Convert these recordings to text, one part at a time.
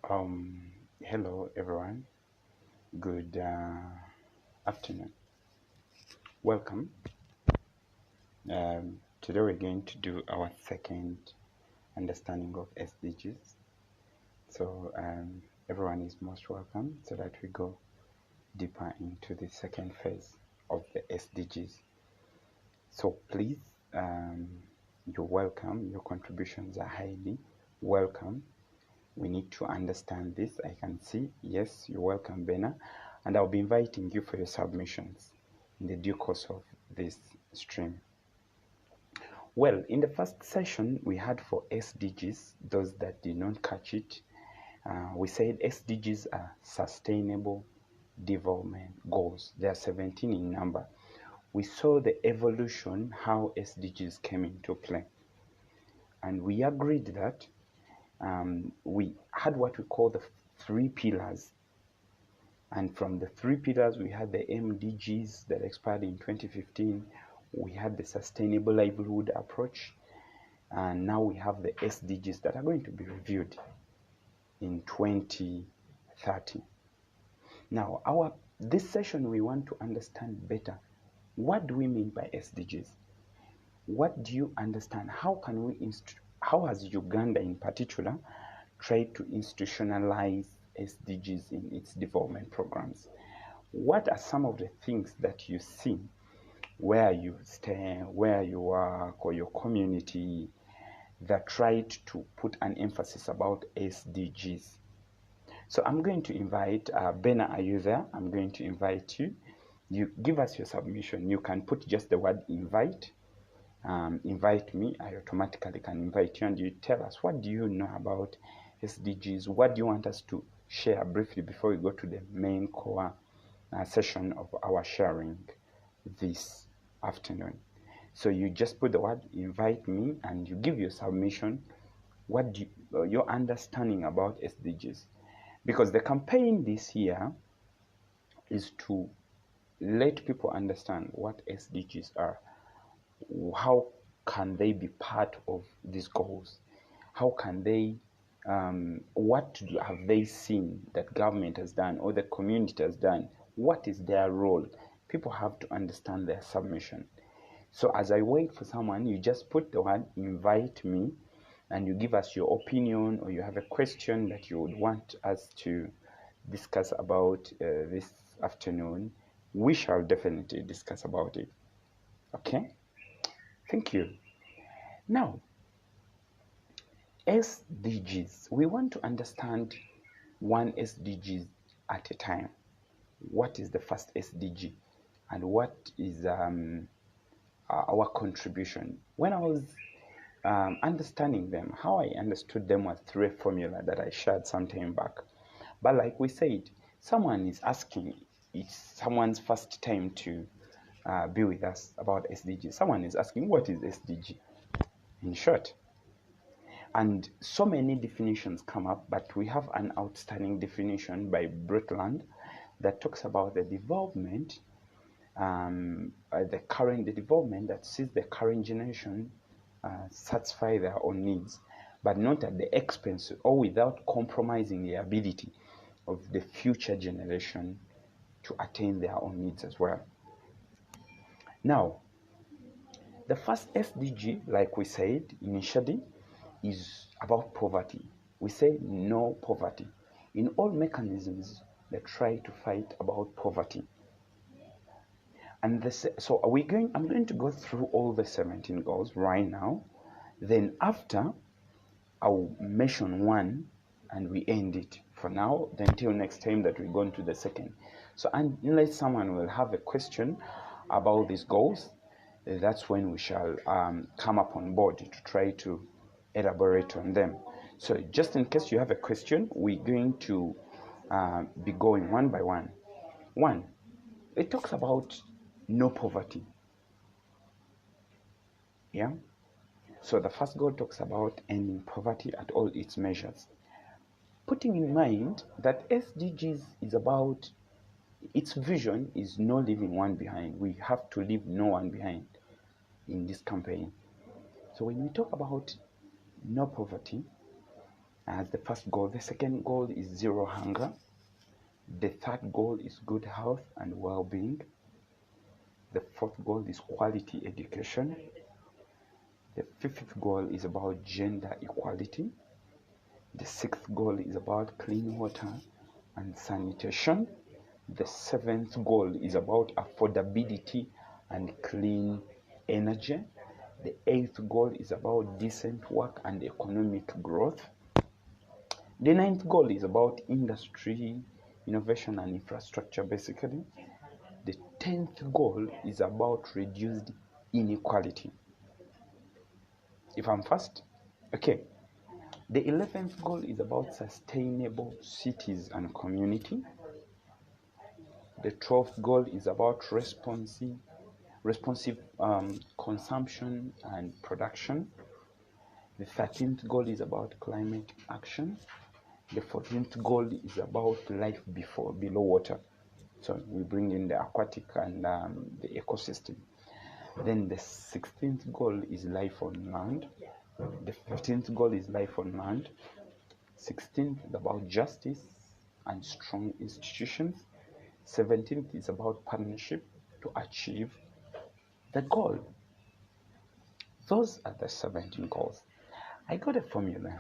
Hello everyone. Good afternoon. Welcome. Today we're going to do our second understanding of SDGs. So everyone is most welcome so that we go deeper into the second phase of the SDGs. So please, you're welcome. Your contributions are highly welcome. We need to understand this. I can see, yes, you're welcome, Bena. And I'll be inviting you for your submissions in the due course of this stream. Well, in the first session we had for SDGs, those that did not catch it, we said SDGs are sustainable development goals. There are 17 in number. We saw the evolution, how SDGs came into play. And we agreed that we had what we call the 3 pillars. And from the 3 pillars, we had the MDGs that expired in 2015. We had the sustainable livelihood approach. And now we have the SDGs that are going to be reviewed in 2030. Now, this session, we want to understand better, what do we mean by SDGs? What do you understand? How has Uganda in particular tried to institutionalize SDGs in its development programs? What are some of the things that you see where you stay, where you work, or your community that tried to put an emphasis about SDGs? So I'm going to invite, Bena, are you there? I'm going to invite you. You give us your submission. You can put just the word invite. Invite me. I automatically can invite you, and you tell us, what do you know about SDGs? What do you want us to share briefly before we go to the main core session of our sharing this afternoon? So you just put the word invite me and you give your submission. What do your understanding about SDGs? Because the campaign this year is to let people understand what SDGs are. How can they be part of these goals? How can they, what have they seen that government has done or the community has done? What is their role? People have to understand their submission. So as I wait for someone, you just put the word invite me and you give us your opinion, or you have a question that you would want us to discuss about this afternoon. We shall definitely discuss about it. Okay? Thank you. Now, SDGs. We want to understand one SDG at a time. What is the first SDG? And what is our contribution? When I was understanding them, how I understood them was through a formula that I shared some time back. But like we said, someone is asking, it's someone's first time to be with us about SDG. Someone is asking, what is SDG? In short. And so many definitions come up, but we have an outstanding definition by Brundtland that talks about the development, the development that sees the current generation satisfy their own needs, but not at the expense or without compromising the ability of the future generation to attain their own needs as well. Now, the first SDG, like we said initially, is about poverty. We say no poverty. In all mechanisms that try to fight about poverty. And so I'm going to go through all the 17 goals right now. Then after, I'll mention one and we end it for now, then until next time that we go into the second. So unless someone will have a question about these goals, that's when we shall come up on board to try to elaborate on them. So just in case you have a question, we're going to be going one by one. One, it talks about no poverty. Yeah. So the first goal talks about ending poverty at all its measures. Putting in mind that SDGs is about, its vision is no leaving one behind. We have to leave no one behind in this campaign. So when we talk about no poverty, as the first goal. The second goal is zero hunger. The third goal is good health and well-being. The fourth goal is quality education. The fifth goal is about gender equality. The sixth goal is about clean water and sanitation. The seventh goal is about affordability and clean energy. The eighth goal is about decent work and economic growth. The ninth goal is about industry, innovation and infrastructure, basically. The 10th goal is about reduced inequality. If I'm fast, okay. The 11th goal is about sustainable cities and community. The 12th goal is about responsive consumption and production. The 13th goal is about climate action. The 14th goal is about life below water. So we bring in the aquatic and the ecosystem. Then the 16th goal is life on land. The 15th goal is life on land. 16th is about justice and strong institutions. 17th is about partnership to achieve the goal. Those are the 17 goals. I got a formula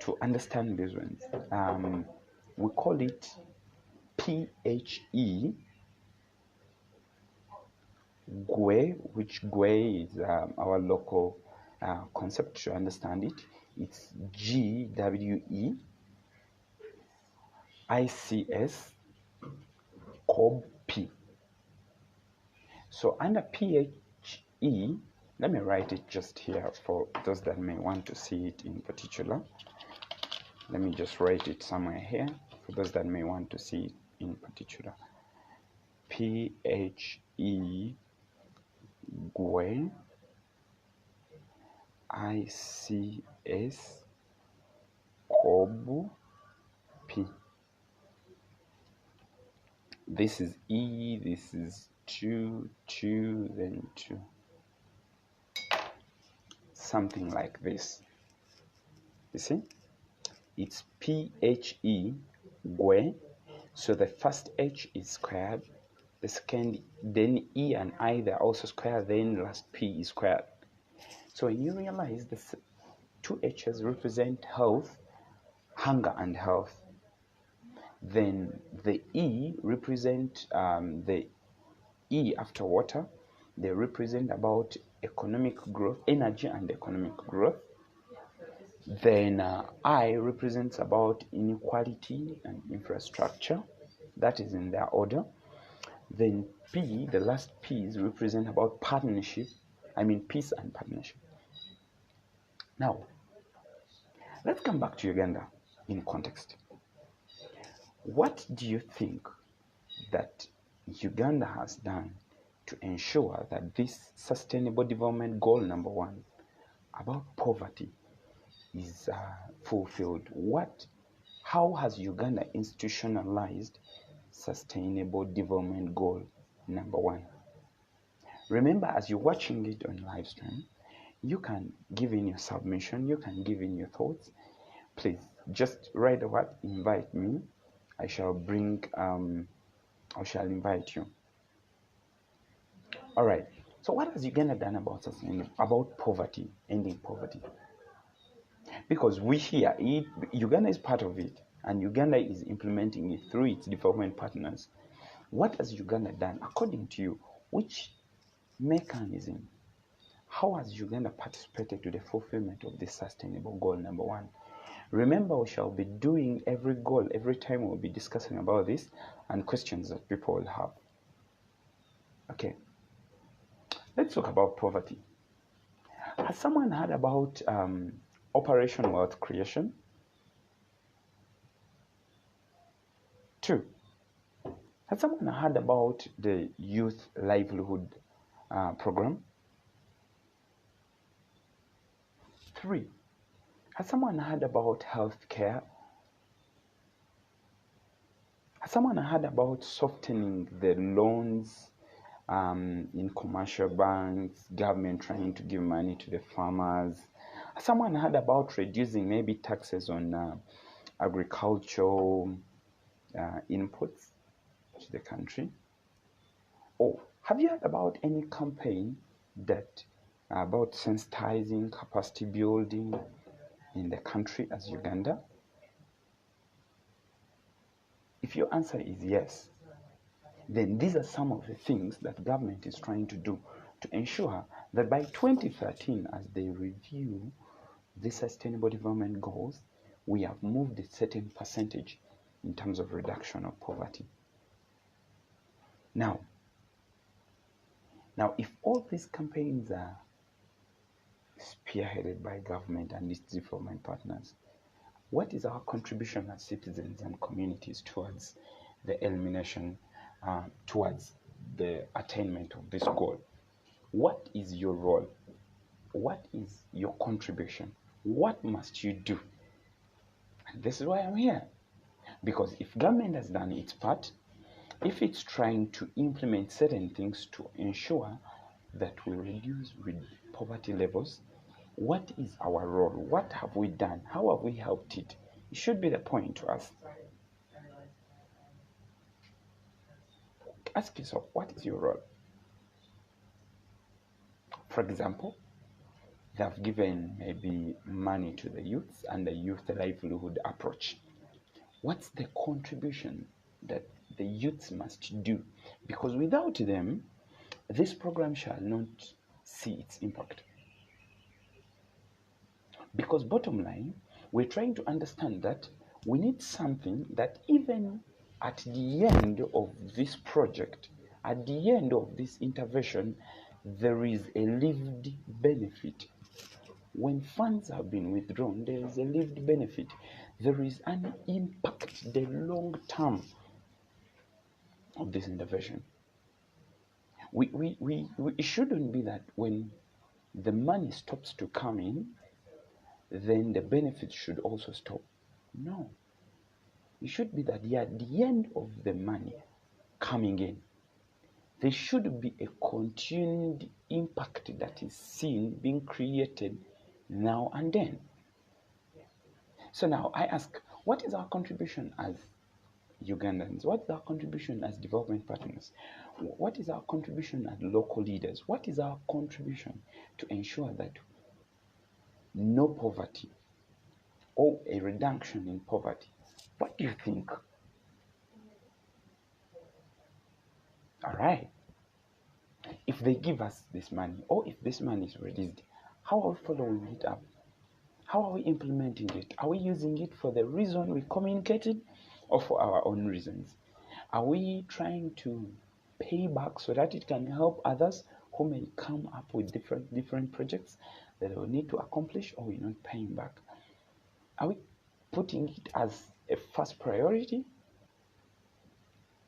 to understand these ones. We call it PHE GWE, which GWE is our local concept to understand it. It's GWE ICS COB-P. So under PHE, let me write it just here for those that may want to see it in particular. Let me just write it somewhere here for those that may want to see it in particular. PHE GWE ICS COB-P. This is E, this is 2, then 2. Something like this. You see? It's PHE GWE. So the first H is squared. The second, then E and I, they're also squared. Then last P is squared. So when you realize the two H's represent health, hunger and health, then the E represent the E after water. They represent about economic growth, energy and economic growth. Then I represents about inequality and infrastructure. That is in their order. Then P, the last P's represent about partnership. I mean peace and partnership. Now, let's come back to Uganda in context. What do you think that Uganda has done to ensure that this sustainable development goal number 1 about poverty is fulfilled? How has Uganda institutionalized sustainable development goal number 1? Remember, as you're watching it on live stream, you can give in your submission, you can give in your thoughts. Please just write the word invite me. I shall invite you. All right. So what has Uganda done about poverty, ending poverty? Because we here, Uganda is part of it, and Uganda is implementing it through its development partners. What has Uganda done, according to you? Which mechanism? How has Uganda participated to the fulfillment of this sustainable goal number 1? Remember, we shall be doing every goal, every time we'll be discussing about this and questions that people will have. Okay, let's talk about poverty. Has someone heard about Operation Wealth Creation? 2, has someone heard about the Youth Livelihood Program? 3, has someone heard about healthcare? Has someone heard about softening the loans in commercial banks, government trying to give money to the farmers, Someone heard about reducing maybe taxes on agricultural inputs to the country? Or have you heard about any campaign that about sensitizing, capacity building in the country as Uganda? If your answer is yes, then these are some of the things that government is trying to do to ensure that by 2013, as they review the Sustainable Development Goals, we have moved a certain percentage in terms of reduction of poverty. Now, if all these campaigns are spearheaded by government and its development partners, what is our contribution as citizens and communities towards the elimination, towards the attainment of this goal? What is your role? What is your contribution? What must you do? And this is why I'm here. Because if government has done its part, if it's trying to implement certain things to ensure that we reduce poverty levels, what is our role? What have we done? How have we helped it? It should be the point to us. Ask yourself, what is your role? For example, they have given maybe money to the youths and the youth livelihood approach. What's the contribution that the youths must do? Because without them, this program shall not see its impact. Because bottom line, we're trying to understand that we need something that even at the end of this project, at the end of this intervention, there is a lived benefit. When funds have been withdrawn, there is a lived benefit. There is an impact, the long term of this intervention. It shouldn't be that when the money stops to come in, then the benefits should also stop. No. It should be that at the end of the money coming in, there should be a continued impact that is seen being created now and then. So now I ask, what is our contribution as Ugandans? What is our contribution as development partners? What is our contribution as local leaders? What is our contribution to ensure that no poverty or a reduction in poverty? What do you think? All right. If they give us this money, or if this money is released, how are we following it up? How are we implementing it? Are we using it for the reason we communicated or for our own reasons? Are we trying to pay back so that it can help others who may come up with different projects that they will need to accomplish, or we're not paying back? Are we putting it as a first priority?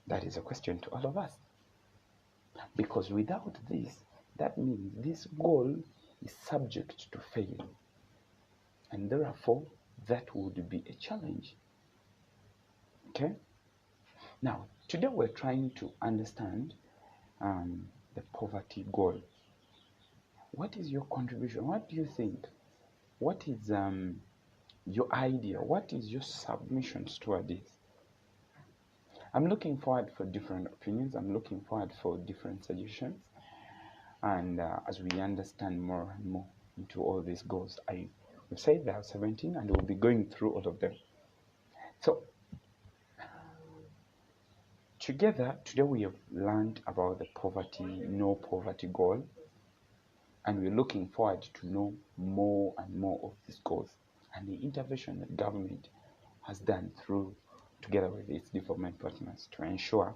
That is a question to all of us. Because without this, that means this goal is subject to fail. And therefore, that would be a challenge. Okay? Now, today we're trying to understand the poverty goal. What is your contribution? What do you think? What is your idea? What is your submissions toward this? I'm looking forward for different opinions. I'm looking forward for different suggestions. And as we understand more and more into all these goals, we've said there are 17 and we'll be going through all of them. So, together, today we have learned about the no poverty goal. And we're looking forward to know more and more of these goals and the intervention that government has done together with its development partners to ensure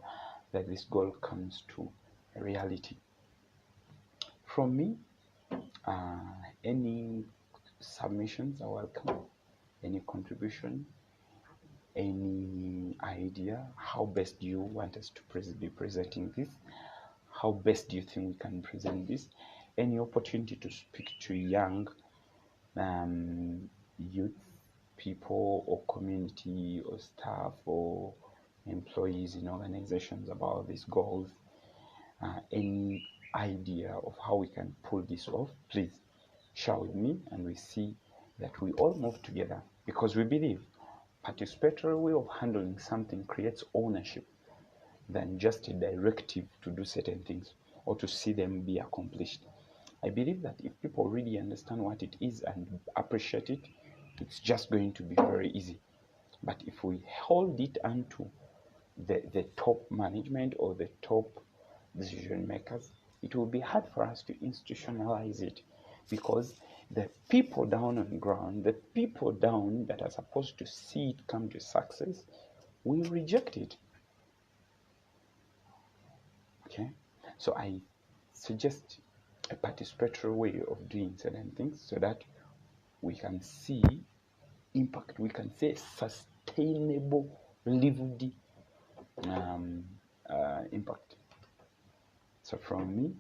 that this goal comes to a reality. From me, any submissions are welcome, any contribution, any idea, how best do you want us to be presenting this, how best do you think we can present this, any opportunity to speak to young youth people or community or staff or employees in organizations about these goals, any idea of how we can pull this off, please share with me, and we see that we all move together, because we believe participatory way of handling something creates ownership than just a directive to do certain things or to see them be accomplished. I believe that if people really understand what it is and appreciate it, it's just going to be very easy. But if we hold it onto the top management or the top decision makers, it will be hard for us to institutionalize it, because the people down on the ground, the people down that are supposed to see it come to success, will reject it. Okay, so I suggest a participatory way of doing certain things so that we can see impact, we can say sustainable, lived impact. So from me,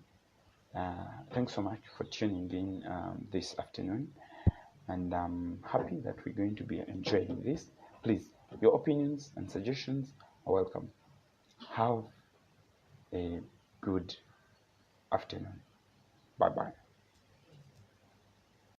thanks so much for tuning in this afternoon, and I'm happy that we're going to be enjoying this. Please, your opinions and suggestions are welcome. Have a good afternoon. Bye-bye.